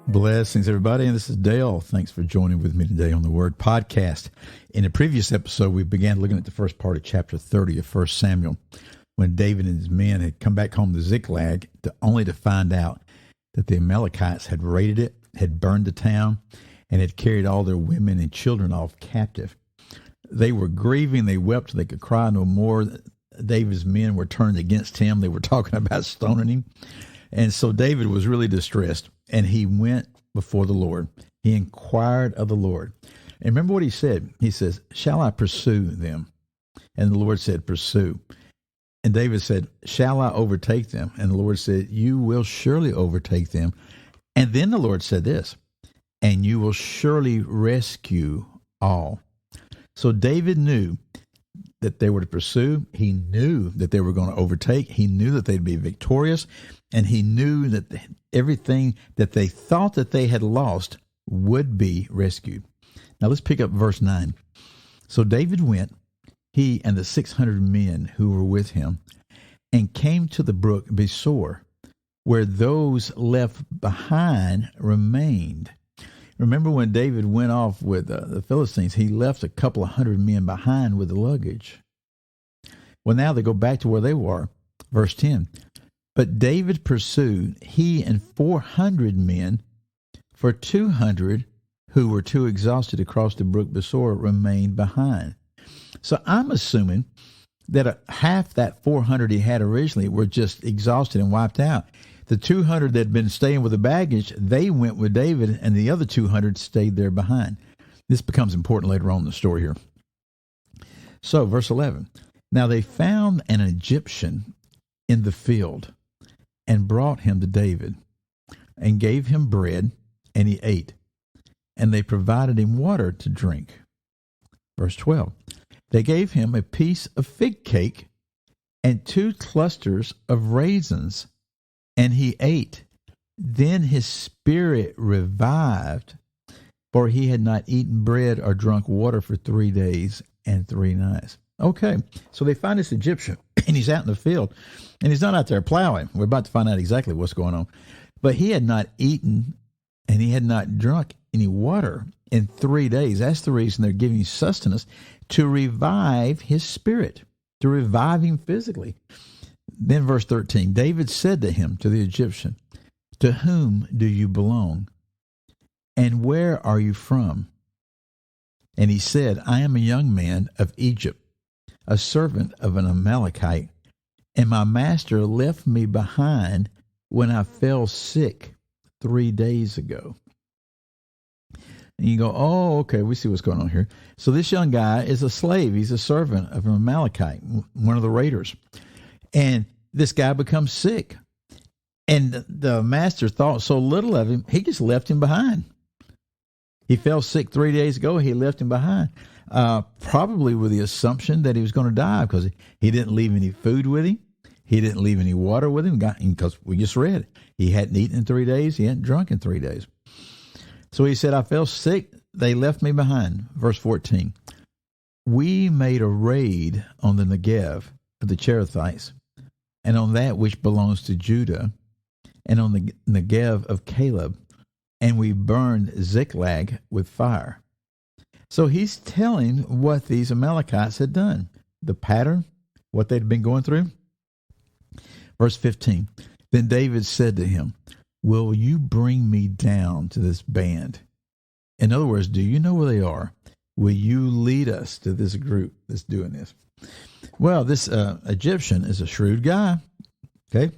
Blessings, everybody, and this is Dale. Thanks for joining with me today on the Word Podcast. In a previous episode, we began looking at the first part of chapter 30 of 1 Samuel, when David and his men had come back home to Ziklag, only to find out that the Amalekites had raided it, had burned the town, and had carried all their women and children off captive. They were grieving, they wept, they could cry no more. David's men were turned against him. They were talking about stoning him. And so David was really distressed, and he went before the Lord. He inquired of the Lord. And remember what he said. He says, "Shall I pursue them?" And the Lord said, "Pursue." And David said, "Shall I overtake them?" And the Lord said, "You will surely overtake them." And then the Lord said this, "And you will surely rescue all." So David knew that they were to pursue. He knew that they were going to overtake. He knew that they'd be victorious. And he knew that everything that they thought that they had lost would be rescued. Now let's pick up verse 9. So David went, he and the 600 men who were with him, and came to the brook Besor, where those left behind remained. Remember when David went off with the Philistines, he left a couple of hundred men behind with the luggage. Well, now they go back to where they were. Verse 10. But David pursued, he and 400 men, for 200 who were too exhausted to cross the brook Besor remained behind. So I'm assuming that half that 400 he had originally were just exhausted and wiped out. The 200 that had been staying with the baggage, they went with David, and the other 200 stayed there behind. This becomes important later on in the story here. So, verse 11. Now they found an Egyptian in the field and brought him to David and gave him bread, and he ate. And they provided him water to drink. Verse 12. They gave him a piece of fig cake and 2 clusters of raisins, and he ate. Then his spirit revived, for he had not eaten bread or drunk water for 3 days and 3 nights. Okay, so they find this Egyptian, and he's out in the field, and he's not out there plowing. We're about to find out exactly what's going on. But he had not eaten, and he had not drunk any water in 3 days. That's the reason they're giving sustenance, to revive his spirit, to revive him physically. Then verse 13, David said to him, to the Egyptian, "To whom do you belong? And where are you from?" And he said, "I am a young man of Egypt, a servant of an Amalekite, and my master left me behind when I fell sick 3 days ago." And you go, oh, okay, we see what's going on here. So this young guy is a slave. He's a servant of an Amalekite, one of the raiders. And this guy becomes sick. And the master thought so little of him, he just left him behind. He fell sick 3 days ago. He left him behind, probably with the assumption that he was going to die, because he didn't leave any food with him. He didn't leave any water with him, because we just read he hadn't eaten in 3 days. He hadn't drunk in 3 days. So he said, "I fell sick. They left me behind." Verse 14. "We made a raid on the Negev of the Cherethites, and on that which belongs to Judah, and on the Negev of Caleb, and we burned Ziklag with fire." So he's telling what these Amalekites had done, the pattern, what they'd been going through. Verse 15. Then David said to him, "Will you bring me down to this band?" In other words, do you know where they are? Will you lead us to this group that's doing this? Well, this Egyptian is a shrewd guy. Okay.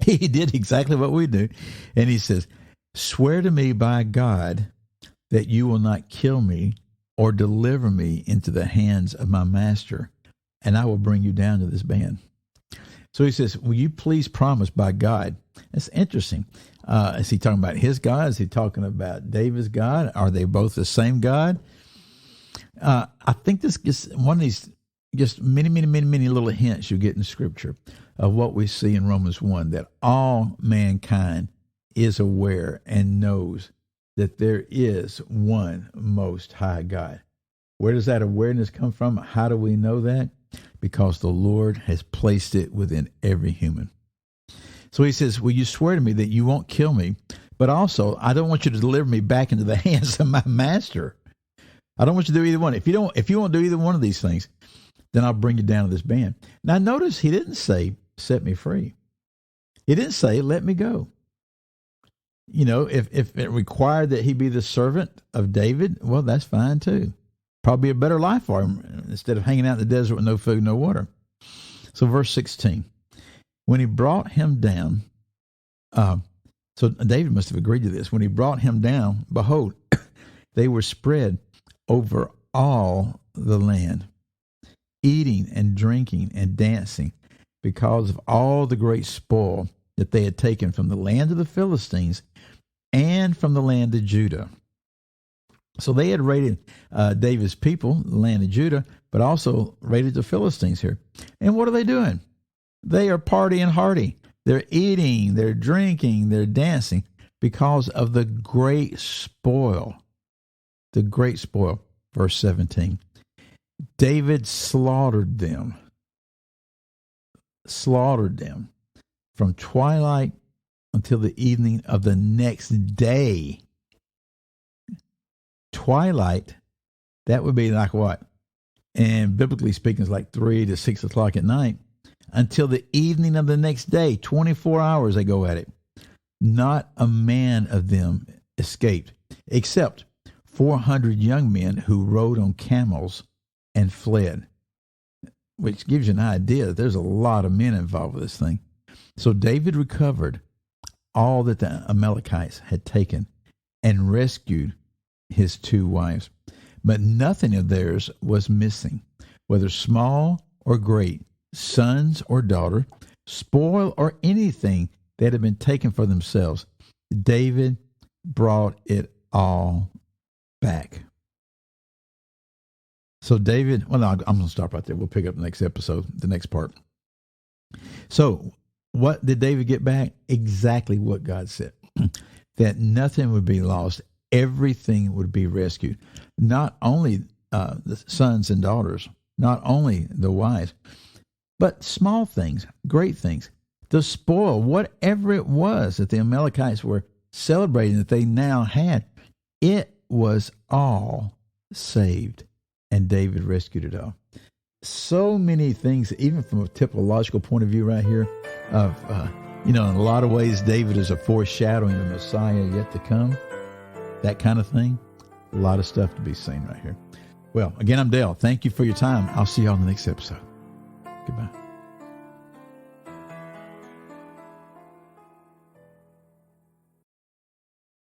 He did exactly what we do. And he says, "Swear to me by God that you will not kill me or deliver me into the hands of my master, and I will bring you down to this band." So he says, "Will you please promise by God?" That's interesting. Is he talking about his God? Is he talking about David's God? Are they both the same God? I think this gets one of these just many little hints you get in Scripture of what we see in Romans 1, that all mankind is aware and knows that there is one most high God. Where does that awareness come from? How do we know that? Because the Lord has placed it within every human. So he says, "Will you swear to me that you won't kill me, But also, I don't want you to deliver me back into the hands of my master. I don't want you to do either one. If you won't do either one of these things, then I'll bring you down to this band. Now, notice he didn't say, set me free. He didn't say, let me go. You know, if it required that he be the servant of David, well, that's fine too. Probably a better life for him instead of hanging out in the desert with no food, no water. So verse 16, when he brought him down, so David must have agreed to this. When he brought him down, behold, they were spread over all the land, eating and drinking and dancing because of all the great spoil that they had taken from the land of the Philistines and from the land of Judah. So they had raided David's people, the land of Judah, but also raided the Philistines here. And what are they doing? They are partying hardy. They're eating, they're drinking, they're dancing because of the great spoil. The great spoil. Verse 17. David slaughtered them from twilight until the evening of the next day. Twilight, that would be like what? And biblically speaking, it's like 3 to 6 o'clock at night. Until the evening of the next day, 24 hours they go at it. Not a man of them escaped, except 400 young men who rode on camels and fled, which gives you an idea that there's a lot of men involved with this thing. So David recovered all that the Amalekites had taken and rescued his 2 wives. But nothing of theirs was missing, whether small or great, sons or daughter, spoil or anything that had been taken for themselves. David brought it all back. So David, well, no, I'm going to stop right there. We'll pick up the next episode, the next part. So what did David get back? Exactly what God said, that nothing would be lost. Everything would be rescued. Not only the sons and daughters, not only the wives, but small things, great things, the spoil, whatever it was that the Amalekites were celebrating that they now had, it was all saved, and David rescued it all. So many things, even from a typological point of view right here, of, in a lot of ways, David is a foreshadowing of the Messiah yet to come, that kind of thing. A lot of stuff to be seen right here. Well, again, I'm Dale. Thank you for your time. I'll see you on the next episode. Goodbye.